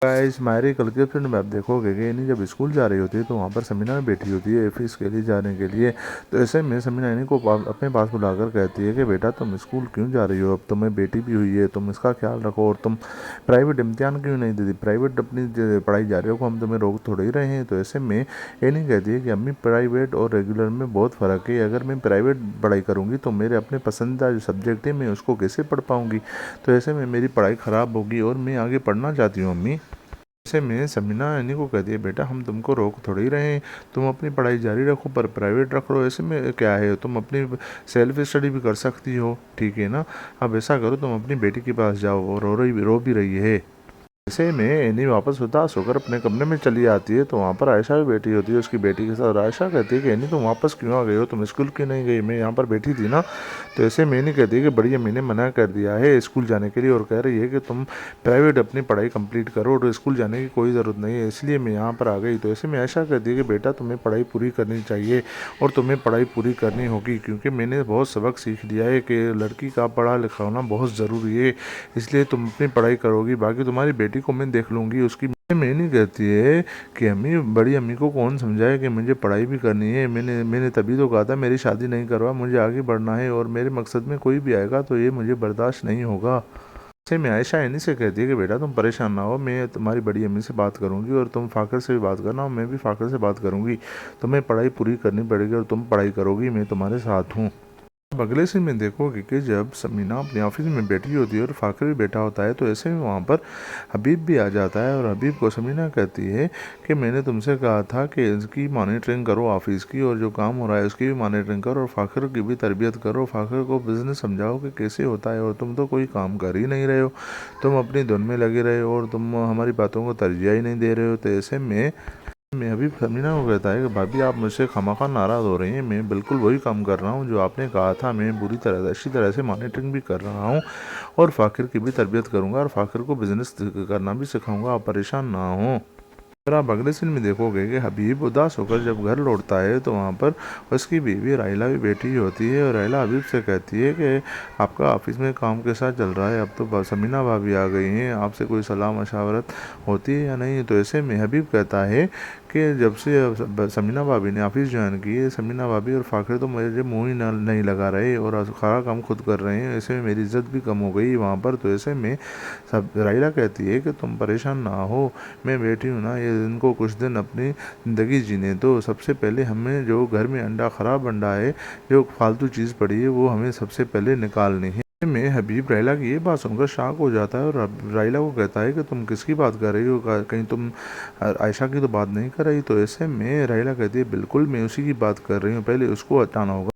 Guys हमारे कल के फ्रेंड में आप देखोगे कि इन्हीं जब स्कूल जा रही होती है तो वहाँ पर समीना में बैठी होती है फीस के लिए जाने के लिए। तो ऐसे में समीना इन्हीं को अपने पास बुलाकर कहती है कि बेटा तुम स्कूल क्यों जा रही हो, अब तुम्हें बेटी भी हुई है, तुम इसका ख्याल रखो और तुम प्राइवेट इम्तिहान क्यों नहीं देती, प्राइवेट अपनी पढ़ाई जारी रखो, हम तुम्हें रोक थोड़े ही रहे हैं। तो ऐसे में इन्हीं कहती है कि अम्मी प्राइवेट और रेगुलर में बहुत फ़र्क है, अगर मैं प्राइवेट पढ़ाई करूँगी तो मेरे अपने पसंदीदा जो सब्जेक्ट है मैं उसको कैसे पढ़ पाऊँगी, तो ऐसे में मेरी पढ़ाई ख़राब होगी और मैं आगे पढ़ना चाहती हूँ अम्मी। ऐसे में समीना यानी को कहती है बेटा हम तुमको रोक थोड़ी ही रहे हैं, तुम अपनी पढ़ाई जारी रखो पर प्राइवेट रख लो, ऐसे में क्या है, तुम अपनी सेल्फ स्टडी भी कर सकती हो, ठीक है ना। अब ऐसा करो तुम अपनी बेटी के पास जाओ, और रो भी रही है। ऐसे में एनी वापस उदास होकर अपने कमरे में चली आती है तो वहाँ पर आयशा भी बैठी होती है उसकी बेटी के साथ। आयशा कहती है कि एनी तुम वापस क्यों आ गई हो, तुम स्कूल क्यों नहीं गई, मैं यहाँ पर बैठी थी ना। तो ऐसे में नहीं कहती है कि बड़ी अम्मी ने मना कर दिया है स्कूल जाने के लिए और कह रही है कि तुम प्राइवेट अपनी पढ़ाई कंप्लीट करो और स्कूल जाने की कोई ज़रूरत नहीं है, इसलिए मैं यहाँ पर आ गई। तो ऐसे में आयशा कहती है कि बेटा तुम्हें पढ़ाई पूरी करनी चाहिए और तुम्हें पढ़ाई पूरी करनी होगी, क्योंकि मैंने बहुत सबक सीख लिया है कि लड़की का पढ़ा लिखा होना बहुत ज़रूरी है, इसलिए तुम अपनी पढ़ाई करोगी, बाकी तुम्हारी बेटी को मैं देख लूँगी उसकी। मैं नहीं कहती है कि अम्मी बड़ी अम्मी को कौन समझाए कि मुझे पढ़ाई भी करनी है, मैंने तभी तो कहा था मेरी शादी नहीं करवा, मुझे आगे बढ़ना है और मेरे मकसद में कोई भी आएगा तो ये मुझे बर्दाश्त नहीं होगा। ऐसे में आयशा इन्हीं से कहती है कि बेटा तुम परेशान ना हो, मैं तुम्हारी बड़ी अम्मी से बात करूंगी और तुम फाखर से भी बात करना और मैं भी फाखर से बात करूंगी, तुम्हें पढ़ाई पूरी करनी पड़ेगी और तुम पढ़ाई करोगी, मैं तुम्हारे साथ हूँ। अब अगले सीन में देखोगे कि जब समीना अपने ऑफिस में बैठी होती है और फाखर भी बैठा होता है तो ऐसे में वहाँ पर हबीब भी आ जाता है और हबीब को समीना कहती है कि मैंने तुमसे कहा था कि इसकी मॉनिटरिंग करो ऑफिस की, और जो काम हो रहा है उसकी भी मॉनिटरिंग करो और फाखर की भी तरबियत करो, फाखर को बिज़नेस समझाओ कि कैसे होता है, और तुम तो कोई काम कर ही नहीं रहे हो, तुम अपनी धुन में लगे रहे हो और तुम हमारी बातों को तरजीह ही नहीं दे रहे हो। तो ऐसे में मैं अभी समीना को कहता है कि भाभी आप मुझसे खामखा नाराज़ हो रही हैं, मैं बिल्कुल वही काम कर रहा हूँ जो आपने कहा था, मैं बुरी तरह अच्छी तरह से मॉनिटरिंग भी कर रहा हूँ और फ़ाकिर की भी तरबियत करूँगा और फ़ाकिर को बिज़नेस करना भी सिखाऊंगा, आप परेशान ना हो। अगर आप अगले सीन में देखोगे कि हबीब उदास होकर जब घर लौटता है तो वहाँ पर उसकी बीवी राइला भी बैठी होती है और राइला हबीब से कहती है कि आपका ऑफिस में काम के साथ चल रहा है, अब तो समीना भाभी आ गई हैं, आपसे कोई सलाह मशावरत होती है या नहीं। तो ऐसे में हबीब कहता है कि जब से समीना भाभी ने ऑफिस ज्वाइन की है, समीना भाभी और फाखिर तो मुझे मुँह ही नहीं लगा रहे और सारा काम खुद कर रहे हैं, ऐसे में मेरी इज्जत भी कम हो गई वहाँ पर। तो ऐसे में सब राइला कहती है कि तुम परेशान ना हो, मैं बैठी हूँ ना, ये इनको कुछ दिन अपनी ज़िंदगी जीने दो, सबसे पहले हमें जो घर में ख़राब अंडा है, जो फालतू चीज़ पड़ी है वो हमें सबसे पहले निकालनी है। में हबीब राइला की ये बात सुनकर शॉक हो जाता है और राइला को कहता है कि तुम किसकी बात कर रही हो, कहीं तुम आयशा की तो बात नहीं कर रही। तो ऐसे में राइला कहती है बिल्कुल मैं उसी की बात कर रही हूँ, पहले उसको हटाना होगा।